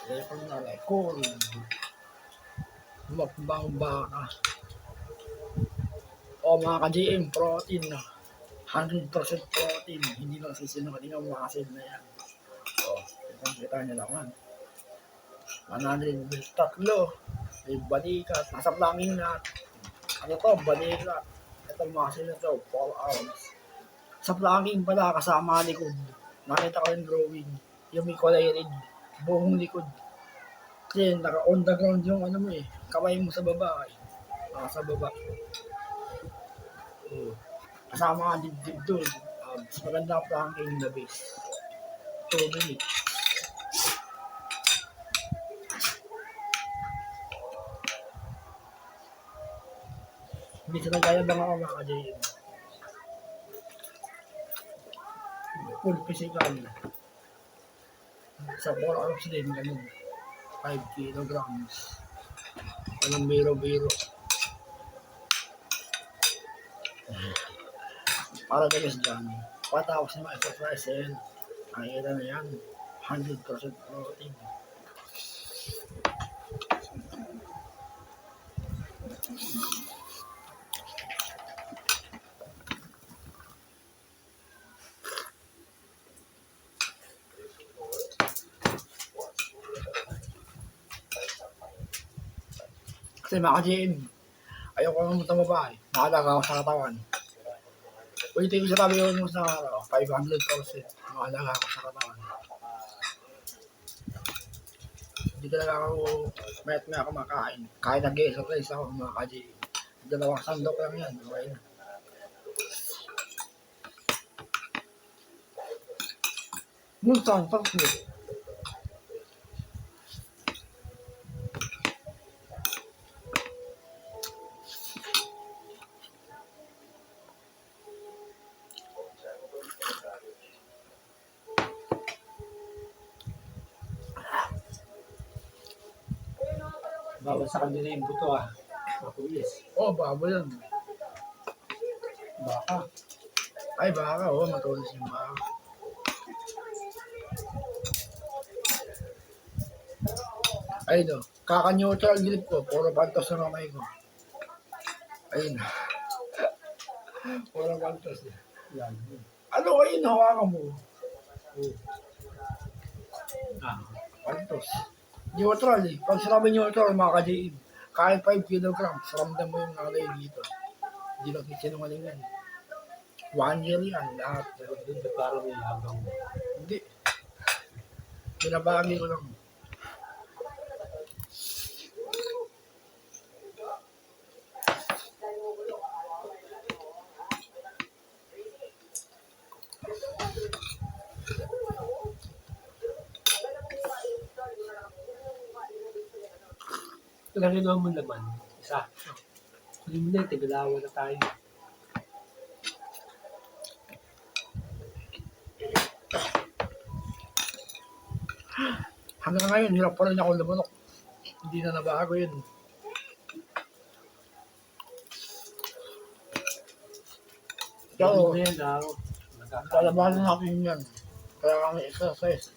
record na record. Mukbang baka. O mga ka-GM, protein na. 100% protein. Hindi lang sisinungaling ang muscle na yan. O, kita nyo naman. 103. May balikat. Nasa planking na. Ano to? Balikat. Ito muscle na to. 4 ounce. Sa planking pala, kasama likod. Nakita ko yung drawing. Yung may kulay red. Buong likod. Kasi naka-on the ground yung ano mo eh. Kamay mo sa baba eh. Sa baba. Kasama ka dibdib doon. Mas maganda ang planking na base. 2 minutes. Hindi sila kaya bang ako mga ka-JM. Full physical. Sa 4 hours din, ganun. 5 kilograms. Walang biro-biro. Para guys dyan, patapos na exercise yan. Nakikita na yan. 100% protein. Kasi mga ka-GM, ayoko naman tumaba eh. Nakalaga ako sa katawan. Ulitin ko sa tabi yun sa 500,000. Nakalaga ako sa katawan. Hindi talaga ako mayat na ako makain. Kahit nag-exercise ako mga ka-GM. 2 sandok lang yan. Okay na. Yung sandok mo. Bawal sa kanila yung buto ah. Mapulis. Oo, babo yan. Baka. Ay, baka. Oo, matulis yung baka. Ayun o. Kaka-neutral grip ko. Puro pantos na kamay ko. Ayun. Puro pantos. Yan. Ano kayo nahawakan mo? Pantos. Neutral eh. Pag sinabi neutral, mga ka-JM, kahit 5 kilograms, ramdam mo yung nalay dito. Hindi lang sinungaling yan. 1 year yan, lahat. Pero doon na parang may habang. Hindi. Binabagi ko lang. Kailangan ginawa mo naman. Isa. Huli mo na, tigalawa na tayo. Hanggang ngayon, hirap pa rin ako lumunok. Hindi na nabago yun. Gawin So, mo yan ah. kalabasan natin yan. Kaya kami exercise.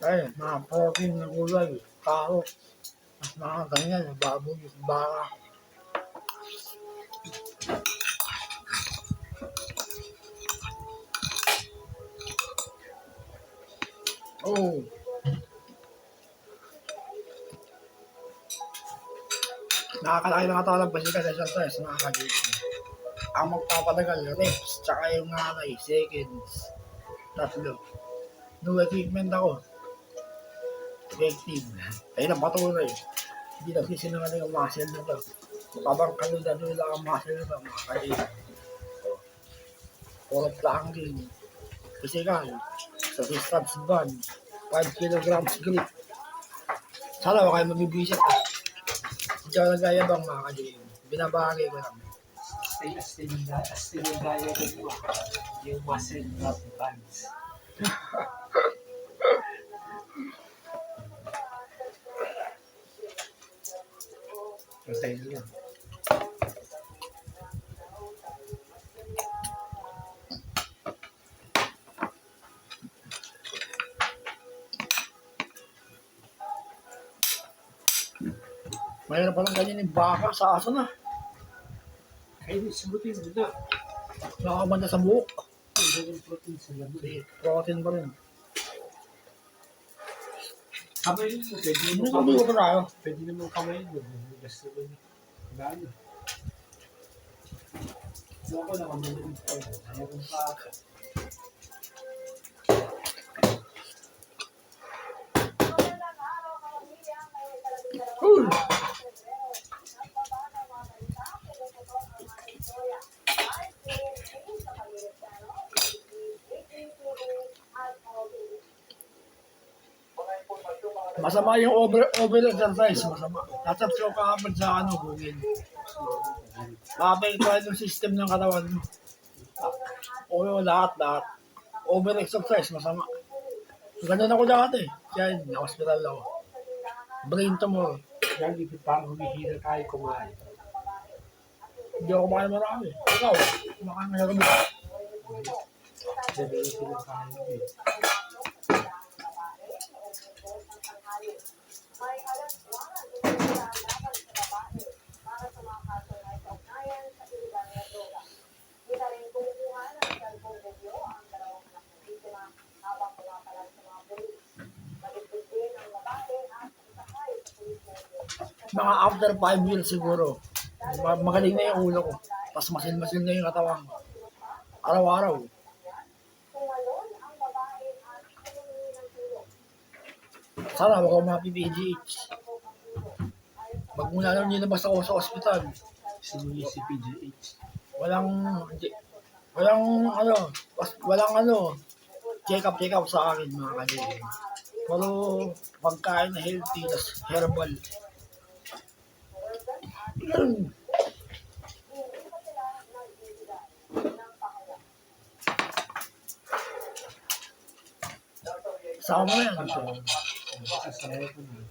Ay, mga protein na gulay, karot, mas mga ganyan, baboy, baka. Oh. Nakakalaki ng katawan ng basikas sa exercise, mga ka-JM. Ang magpapatagal, reps, tsaka yung nanay, seconds, 3. No equipment ako. Effective. Ayun ang patunay. Hindi lang sisinungaling ang muscle na to. Pabang kalula-lula ang muscle na to, mga ka-JM. Puro planking, physical, sa subs band, 5 kilograms grip. Sana wala kayo mabibisit. Hindi ako nagayabang mga ka-JM. Binabagay ko lang. Stay yung gaya ko mo. Yung muscle not bands. Patay na yan. Mayroon palang ganyan yung baka sa aso na. Kaya sagutin mo na. Nakakamanda sa buhok. Ang yung protein sa laman. Kasi protein pa rin. Kamayin mo, pwede Hindi mo ko bigo pa tayo. Pwede naman kamayin mo. Gas naman eh. Gano. So ako nakamayin ko. Ayaw kong pa. Uy! Masama yung over exercise, masama. Tatap ko kahapon sa Google. Makapag-try yung system ng katawan mo. Oo, lahat. Over exercise, masama. Ganun ako dati. Kaya na-hospital ako. Brain tumor. Yan, ipit parang humihina tayo kumain. Hindi ako kumain marami. Ikaw, kumakain na kami. Sabi yung pinakain mo eh. Mga after 5 years siguro, magaling na yung ulo ko. Tapos masin-masin na yung katawan ko. Araw-araw. Sana wag ako mapi-PGH. Magmula lang nilabas ako sa ospital. Sinuwi si PGH. Walang check-up sa akin mga kaibigan. Pero pagkain na healthy, tas herbal. Sama mo yan. Sasaya ko na.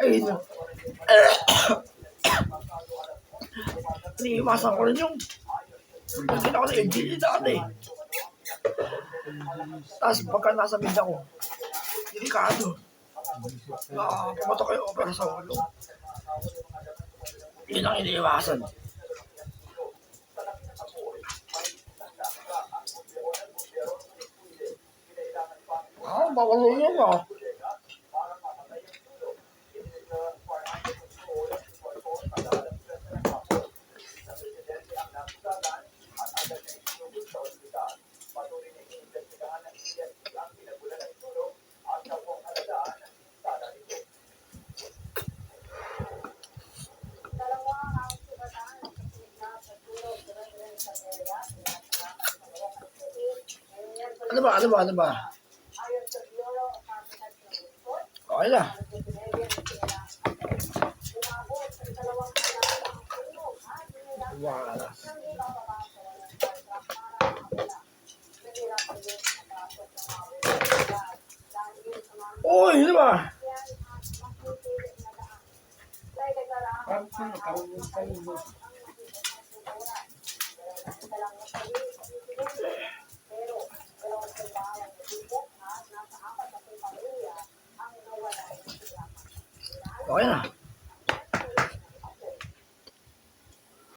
Ay, no. Iniiwasan ko rin yung pagkita ko na yung gili dati. Tapos pagka nasa mid ako, delikado. Pumatok kayo opera sa ulo. Yun ang iniiwasan. Bawal yun ah. Ano ba? Okay na. Wala. Uy, ano ba? Okay na.